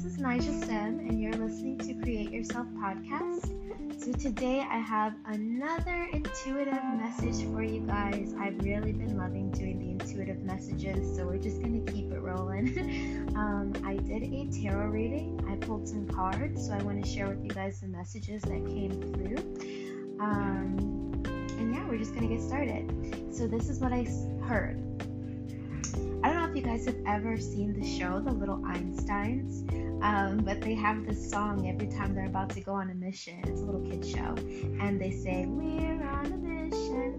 this is Nigel Sim, and you're listening to Create Yourself Podcast. So today I have another intuitive message for you guys. I've really been loving doing the intuitive messages, so we're just going to keep it rolling. I did a tarot reading. I pulled some cards, so I want to share with you guys the messages that came through. And yeah, we're just going to get started. So this is what I heard. I don't know if you guys have ever seen the show, The Little Einsteins, but they have this song every time they're about to go on a mission. It's a little kid show, and they say, "We're on a mission,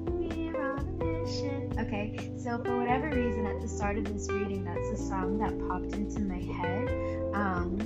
we're on a mission." Okay, so for whatever reason, at the start of this reading, that's the song that popped into my head.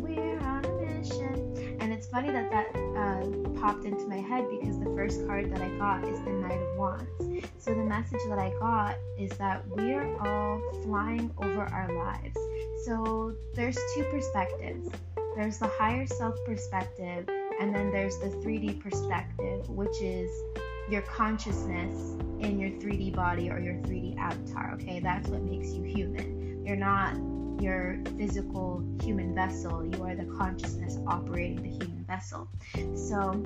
We're on a mission, and it's funny that popped into my head because the first card that I got is the Knight of Wands. So the message that I got is that we are all flying over our lives. So there's two perspectives. There's the higher self perspective, and then there's the 3D perspective, which is your consciousness in your 3D body or your 3D avatar, okay? That's what makes you human. You're not your physical human vessel. You are the consciousness operating the human vessel. So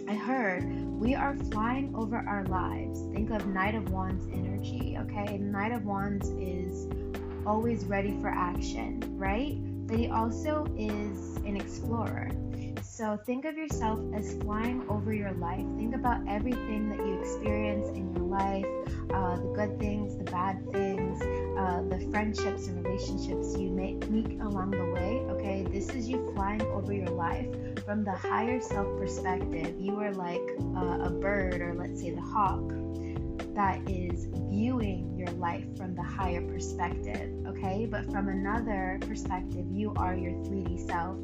I heard we are flying over our lives. Think of Knight of Wands energy, okay? Knight of Wands is always ready for action, right? But he also is an explorer. So think of yourself as flying over your life. Think about everything that you experience in your life, the good things, the bad things, the friendships and relationships you meet along the way, okay? This is you flying over your life from the higher self perspective. You are like a bird, or let's say the hawk, that is viewing your life from the higher perspective, okay? But from another perspective, you are your 3D self,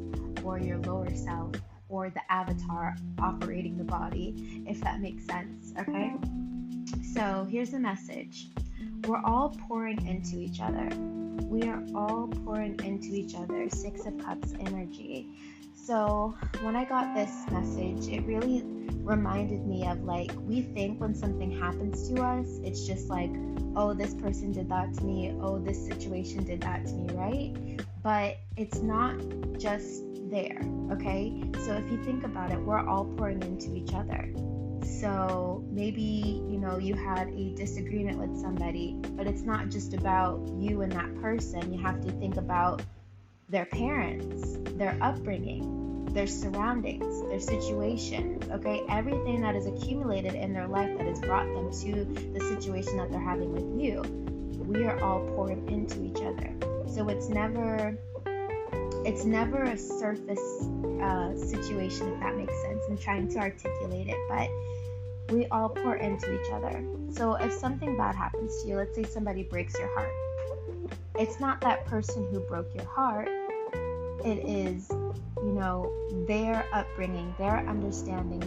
or your lower self, or the avatar operating the body, if that makes sense, okay? So here's the message. We're all pouring into each other. We are all pouring into each other. 6 of Cups energy. So when I got this message, it really reminded me of, like, we think when something happens to us, it's just like, oh, this person did that to me, oh, this situation did that to me, right? But it's not just there, okay? So if you think about it, we're all pouring into each other. So maybe, you had a disagreement with somebody, but it's not just about you and that person. You have to think about their parents, their upbringing, their surroundings, their situations, okay? Everything that is accumulated in their life that has brought them to the situation that they're having with you. We are all pouring into each other. So it's never a surface situation, if that makes sense. I'm trying to articulate it, but we all pour into each other. So if something bad happens to you, let's say somebody breaks your heart, it's not that person who broke your heart. It is, their upbringing, their understanding,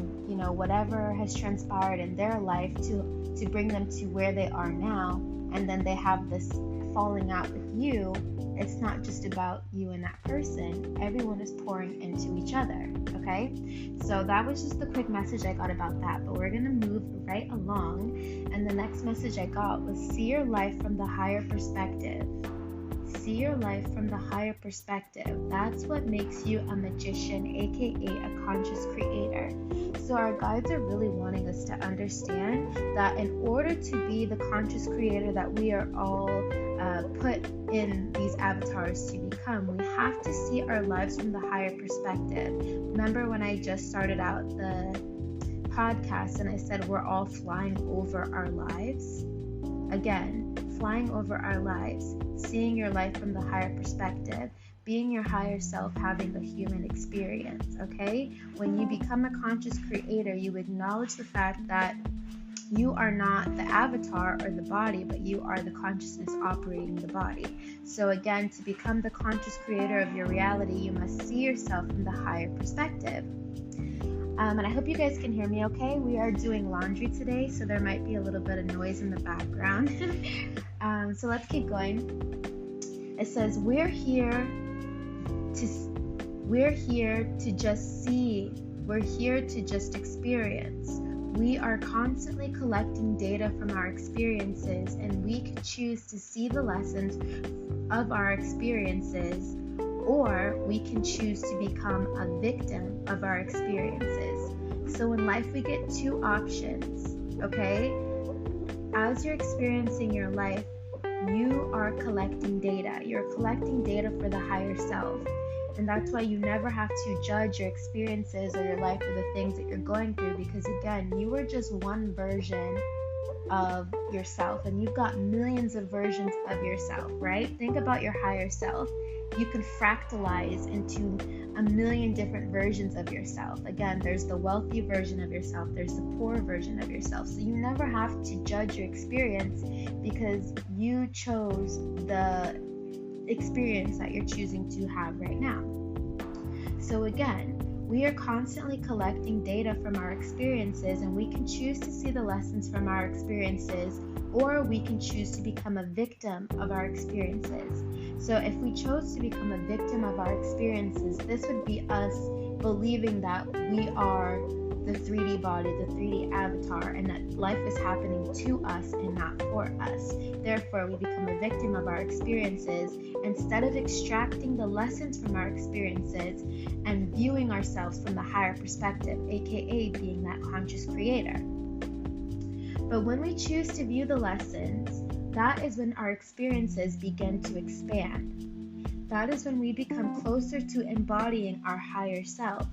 whatever has transpired in their life to bring them to where they are now. And then they have this falling out with you. It's not just about you and that person. Everyone is pouring into each other, okay? So that was just the quick message I got about that, but we're going to move right along. And the next message I got was, see your life from the higher perspective. See your life from the higher perspective. That's what makes you a magician, aka a conscious creator. So our guides are really wanting us to understand that in order to be the conscious creator that we are all put in these avatars to become, we have to see our lives from the higher perspective. Remember when I just started out the podcast and I said we're all flying over our lives? Again, flying over our lives, seeing your life from the higher perspective, being your higher self, having a human experience, okay? When you become a conscious creator, you acknowledge the fact that you are not the avatar or the body, but you are the consciousness operating the body. So again, to become the conscious creator of your reality, you must see yourself from the higher perspective. And I hope you guys can hear me okay. We are doing laundry today, so there might be a little bit of noise in the background. So let's keep going. It says, we're here to just see. We're here to just experience. We are constantly collecting data from our experiences, and we can choose to see the lessons of our experiences, or we can choose to become a victim of our experiences. So in life, we get two options, okay? As you're experiencing your life, you are collecting data. You're collecting data for the higher self. And that's why you never have to judge your experiences or your life or the things that you're going through, because again, you are just one version of yourself, and you've got millions of versions of yourself, right? Think about your higher self. You can fractalize into a million different versions of yourself. Again, there's the wealthy version of yourself, there's the poor version of yourself. So you never have to judge your experience, because you chose the experience that you're choosing to have right now. So again, we are constantly collecting data from our experiences, and we can choose to see the lessons from our experiences, or we can choose to become a victim of our experiences. So if we chose to become a victim of our experiences, this would be us believing that we are the 3D body, the 3D avatar, and that life is happening to us and not for us. Therefore, we become a victim of our experiences instead of extracting the lessons from our experiences and viewing ourselves from the higher perspective, aka being that conscious creator. But when we choose to view the lessons, that is when our experiences begin to expand. That is when we become closer to embodying our higher self.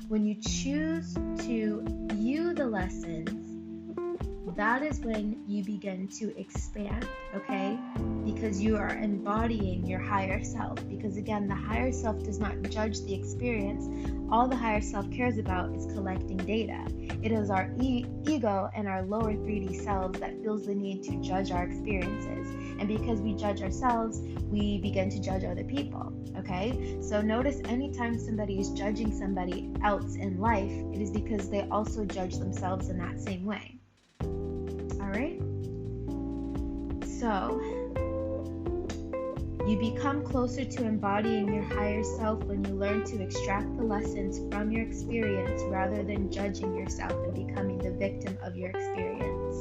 When you choose to view the lessons, that is when you begin to expand, okay? Because you are embodying your higher self. Because again, the higher self does not judge the experience. All the higher self cares about is collecting data. It is our ego and our lower 3D selves that feels the need to judge our experiences. And because we judge ourselves, we begin to judge other people, okay? So notice anytime somebody is judging somebody else in life, it is because they also judge themselves in that same way. Alright? So, you become closer to embodying your higher self when you learn to extract the lessons from your experience rather than judging yourself and becoming the victim of your experience.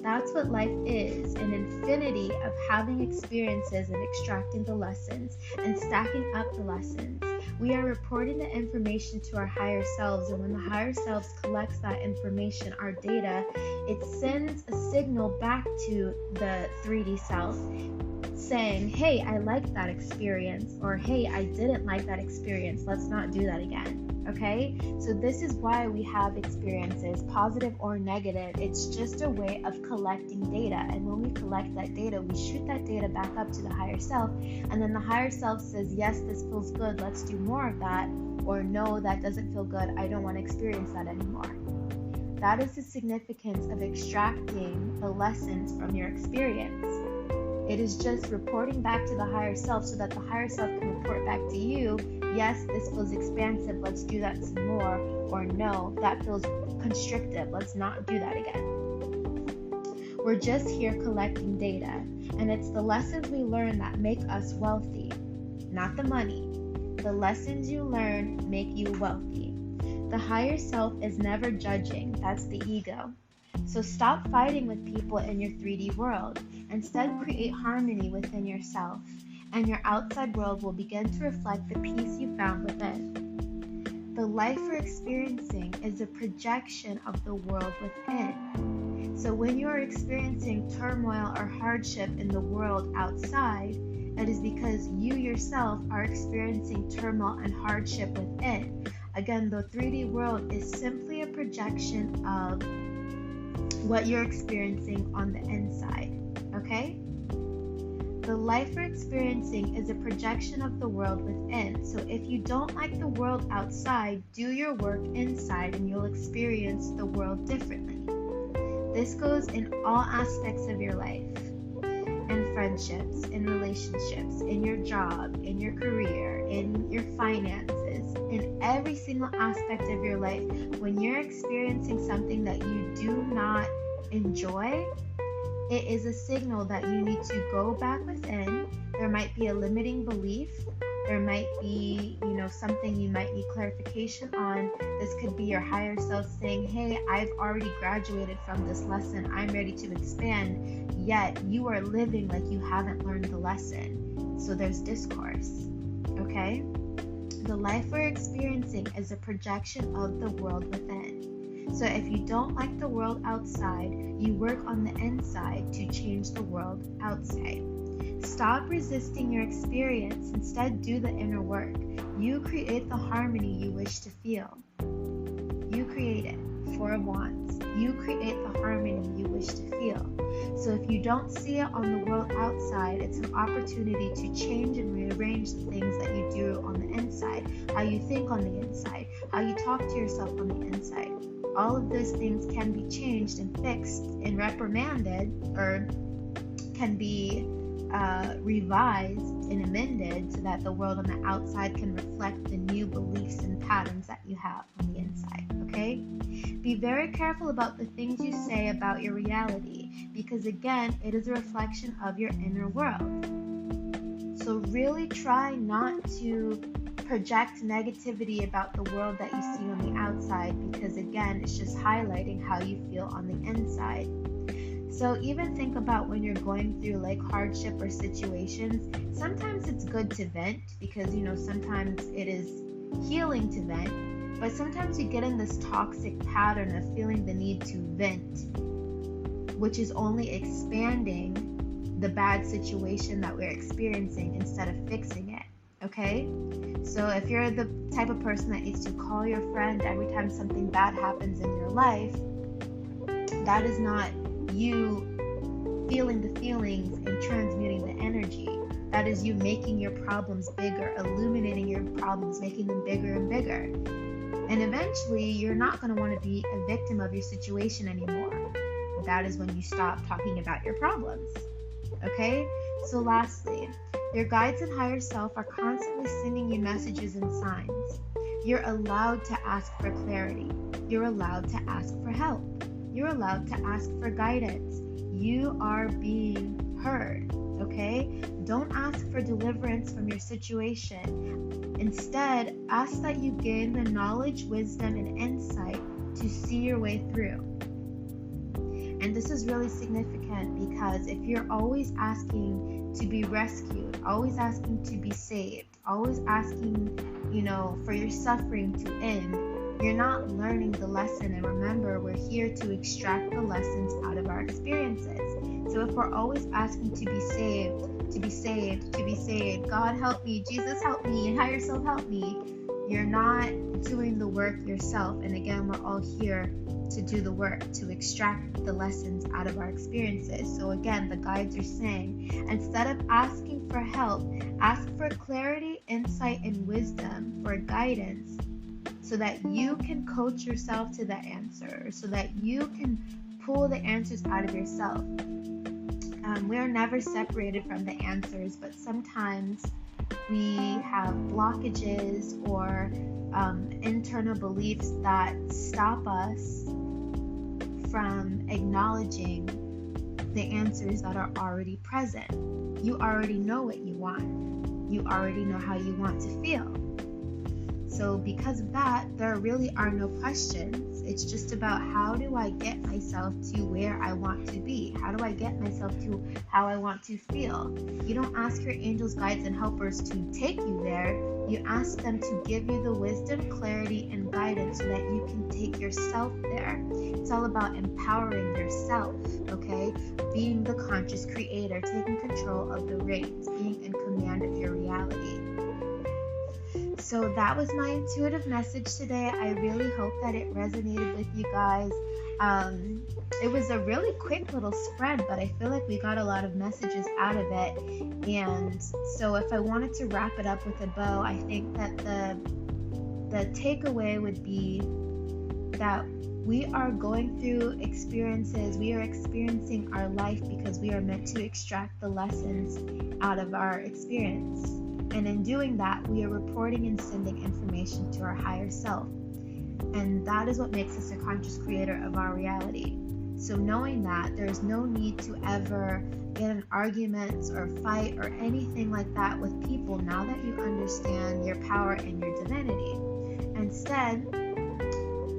That's what life is, an infinity of having experiences and extracting the lessons and stacking up the lessons. We are reporting the information to our higher selves, and when the higher selves collects that information, our data, it sends a signal back to the 3D self saying, hey, I liked that experience, or hey, I didn't like that experience, let's not do that again. Okay, so this is why we have experiences, positive or negative. It's just a way of collecting data, and when we collect that data, we shoot that data back up to the higher self, and then the higher self says, yes, this feels good, let's do more of that, or no, that doesn't feel good, I don't want to experience that anymore. That is the significance of extracting the lessons from your experience. It is just reporting back to the higher self so that the higher self can report back to you, yes, this feels expansive, let's do that some more, or no, that feels constrictive, let's not do that again. We're just here collecting data, and it's the lessons we learn that make us wealthy, not the money. The lessons you learn make you wealthy. The higher self is never judging, that's the ego. So stop fighting with people in your 3D world. Instead, create harmony within yourself, and your outside world will begin to reflect the peace you found within. The life we're experiencing is a projection of the world within. So when you are experiencing turmoil or hardship in the world outside, it is because you yourself are experiencing turmoil and hardship within. Again, the 3D world is simply a projection of what you're experiencing on the inside, okay? The life we're experiencing is a projection of the world within. So if you don't like the world outside, do your work inside and you'll experience the world differently. This goes in all aspects of your life. In friendships, in relationships, in your job, in your career, in your finances, in every single aspect of your life. When you're experiencing something that you do not enjoy, it is a signal that you need to go back within. There might be a limiting belief. There might be, something you might need clarification on. This could be your higher self saying, hey, I've already graduated from this lesson. I'm ready to expand. Yet you are living like you haven't learned the lesson. So there's discourse. okay? The life we're experiencing is a projection of the world within. So if you don't like the world outside, you work on the inside to change the world outside. Stop resisting your experience. Instead, do the inner work. You create the harmony you wish to feel. You create it. Four of Wands. You create the harmony you wish to feel. So if you don't see it on the world outside, it's an opportunity to change and rearrange the things that you do on the inside. How you think on the inside. How you talk to yourself on the inside. All of those things can be changed and fixed and reprimanded, or can be revised and amended so that the world on the outside can reflect the new beliefs and patterns that you have on the inside, okay? Be very careful about the things you say about your reality, because again, it is a reflection of your inner world. So really try not to project negativity about the world that you see on the outside, because again, it's just highlighting how you feel on the inside. So even think about when you're going through like hardship or situations, sometimes it's good to vent, because sometimes it is healing to vent, but sometimes you get in this toxic pattern of feeling the need to vent, which is only expanding the bad situation that we're experiencing instead of fixing it. Okay? So if you're the type of person that needs to call your friend every time something bad happens in your life, that is not you feeling the feelings and transmuting the energy. That is you making your problems bigger, illuminating your problems, making them bigger and bigger. And eventually, you're not going to want to be a victim of your situation anymore. That is when you stop talking about your problems. Okay? So lastly, your guides and higher self are constantly sending you messages and signs. You're allowed to ask for clarity. You're allowed to ask for help. You're allowed to ask for guidance. You are being heard, okay? Don't ask for deliverance from your situation. Instead, ask that you gain the knowledge, wisdom, and insight to see your way through. And this is really significant, because if you're always asking to be rescued, always asking to be saved, always asking, for your suffering to end, you're not learning the lesson. And remember, we're here to extract the lessons out of our experiences. So if we're always asking to be saved, to be saved, to be saved, God help me, Jesus help me, and higher self help me, you're not doing the work yourself. And again, we're all here to do the work, to extract the lessons out of our experiences. So again, the guides are saying, instead of asking for help, ask for clarity, insight, and wisdom, for guidance, so that you can coach yourself to the answer, so that you can pull the answers out of yourself. We're never separated from the answers, but sometimes we have blockages or internal beliefs that stop us from acknowledging the answers that are already present. You already know what you want. You already know how you want to feel. So because of that, there really are no questions. It's just about, how do I get myself to where I want to be? How do I get myself to how I want to feel? You don't ask your angels, guides, and helpers to take you there. You ask them to give you the wisdom, clarity, and guidance so that you can take yourself there. It's all about empowering yourself, okay? Being the conscious creator, taking control of the reins, being in command of your reality. So that was my intuitive message today. I really hope that it resonated with you guys. It was a really quick little spread, but I feel like we got a lot of messages out of it. And so if I wanted to wrap it up with a bow, I think that the takeaway would be that we are going through experiences. We are experiencing our life because we are meant to extract the lessons out of our experience. And in doing that, we are reporting and sending information to our higher self. And that is what makes us a conscious creator of our reality. So knowing that, there's no need to ever get in arguments or fight or anything like that with people now that you understand your power and your divinity. Instead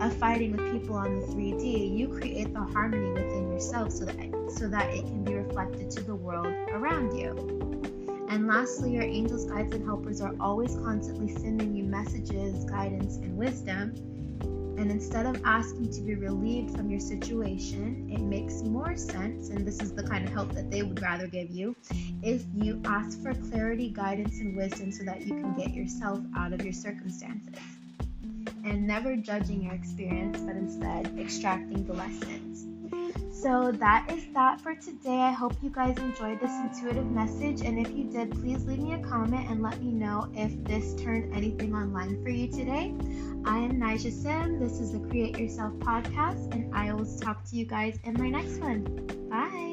of fighting with people on the 3D, you create the harmony within yourself so that it can be reflected to the world around you. And lastly, your angels, guides, and helpers are always constantly sending you messages, guidance, and wisdom. And instead of asking to be relieved from your situation, it makes more sense, and this is the kind of help that they would rather give you, if you ask for clarity, guidance, and wisdom so that you can get yourself out of your circumstances. And never judging your experience, but instead extracting the lessons. So that is that for today. I hope you guys enjoyed this intuitive message, and if you did, please leave me a comment and let me know if this turned anything online for you today. I am Nija Sim. This is the Create Yourself podcast, and I will talk to you guys in my next one. Bye.